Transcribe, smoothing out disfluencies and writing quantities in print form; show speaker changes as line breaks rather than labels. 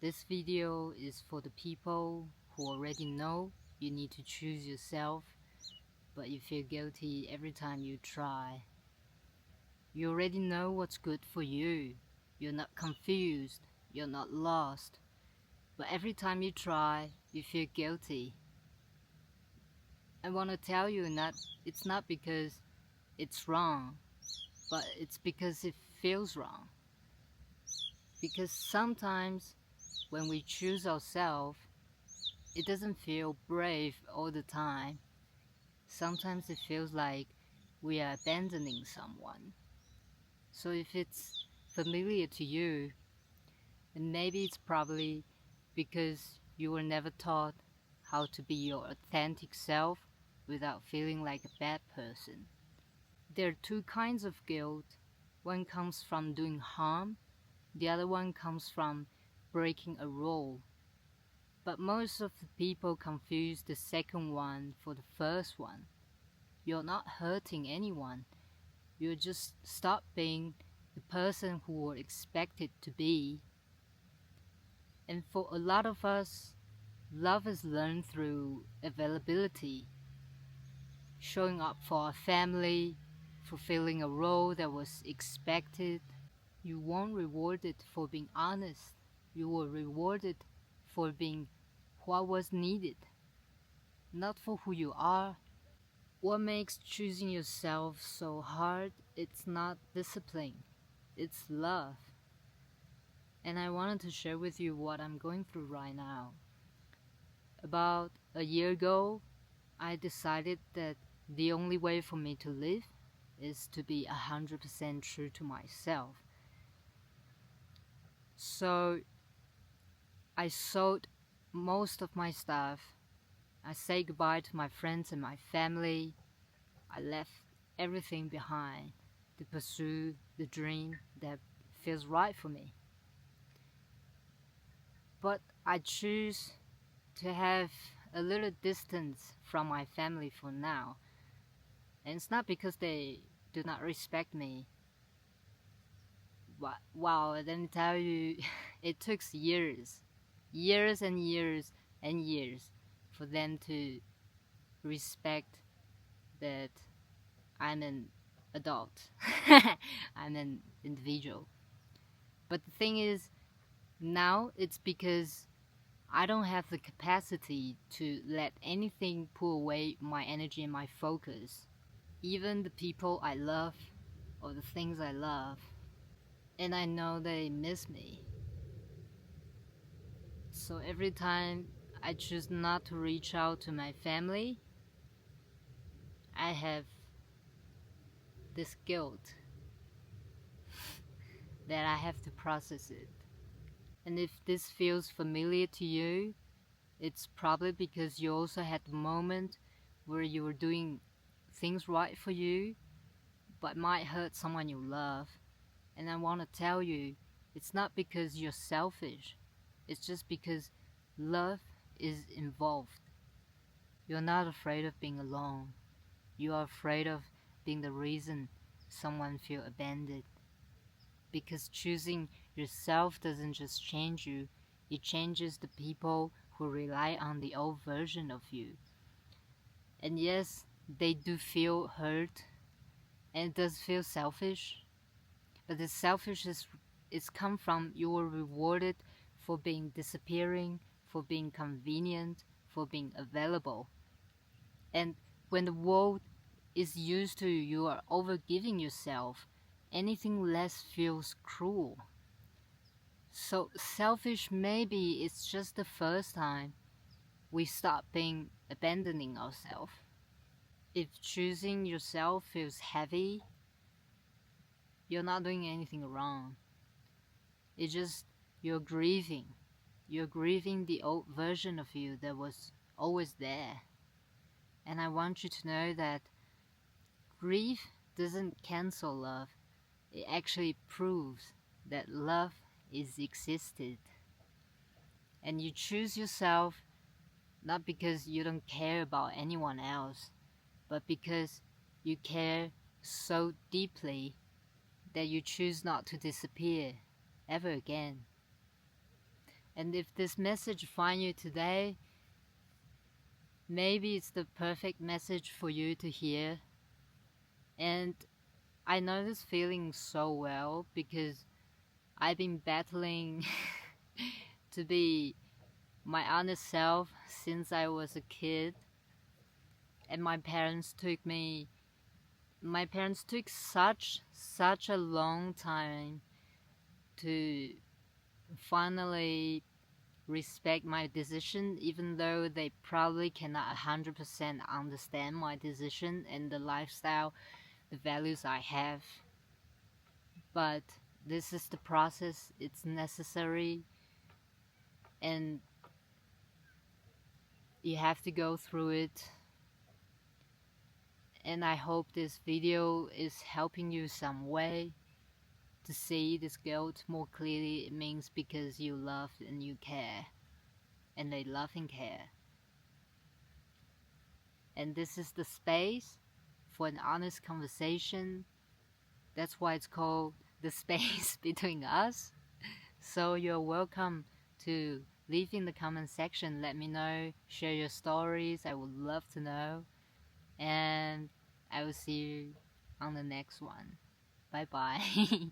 This video is for the people who already know you need to choose yourself, but you feel guilty every time you try. You already know what's good for you. You're not confused. You're not lost. But every time you try, you feel guilty. I want to tell you that it's not because it's wrong, but it's because it feels wrong. Because sometimes when we choose ourselves, it doesn't feel brave all the time. Sometimes it feels like we are abandoning someone. So if it's familiar to you, then maybe it's probably because you were never taught how to be your authentic self without feeling like a bad person. There are two kinds of guilt. One comes from doing harm, the other one comes from breaking a rule. But most of the people confuse the second one for the first one. You're not hurting anyone. You just stop being the person who were expected to be. And for a lot of us, love is learned through availability, showing up for our family, fulfilling a role that was expected. You weren't rewarded for being honest. You were rewarded for being what was needed, not for who you are. What makes choosing yourself so hard? It's not discipline, it's love. And I wanted to share with you what I'm going through right now. About a year ago, I decided that the only way for me to live is to be 100% true to myself. So I sold most of my stuff. I said goodbye to my friends and my family. I left everything behind to pursue the dream that feels right for me. But I choose to have a little distance from my family for now. And it's not because they do not respect me. But wow, let me tell you, it took years and years and years for them to respect that I'm an adult. I'm an individual. But the thing is, now it's because I don't have the capacity to let anything pull away my energy and my focus. Even the people I love or the things I love. And I know they miss me. So every time I choose not to reach out to my family, I have this guilt that I have to process it. And if this feels familiar to you, it's probably because you also had the moment where you were doing things right for you, but might hurt someone you love. And I want to tell you, it's not because you're selfish. It's just because love is involved. You're not afraid of being alone. You are afraid of being the reason someone feels abandoned. Because choosing yourself doesn't just change you, it changes the people who rely on the old version of you. And yes, they do feel hurt, and it does feel selfish, but the selfishness is come from you were rewarded for being disappearing, for being convenient, for being available. And when the world is used to you are overgiving yourself, anything less feels cruel. So selfish maybe it's just the first time we stop being abandoning ourselves. If choosing yourself feels heavy, you're not doing anything wrong. It's just you're grieving. You're grieving the old version of you that was always there. And I want you to know that grief doesn't cancel love. It actually proves that love is existed. And you choose yourself not because you don't care about anyone else, but because you care so deeply that you choose not to disappear ever again. And if this message finds you today, maybe it's the perfect message for you to hear. And I know this feeling so well because I've been battling to be my honest self since I was a kid. And my parents took such a long time to finally respect my decision, even though they probably cannot 100% understand my decision and the lifestyle, the values I have. But this is the process, it's necessary, and you have to go through it. And I hope this video is helping you some way to see this guilt more clearly. It means because you love and you care, and they love and care. And this is the space for an honest conversation. That's why it's called the space between us. So you're welcome to leave in the comment section. Let me know, share your stories. I would love to know. And I will see you on the next one. Bye bye.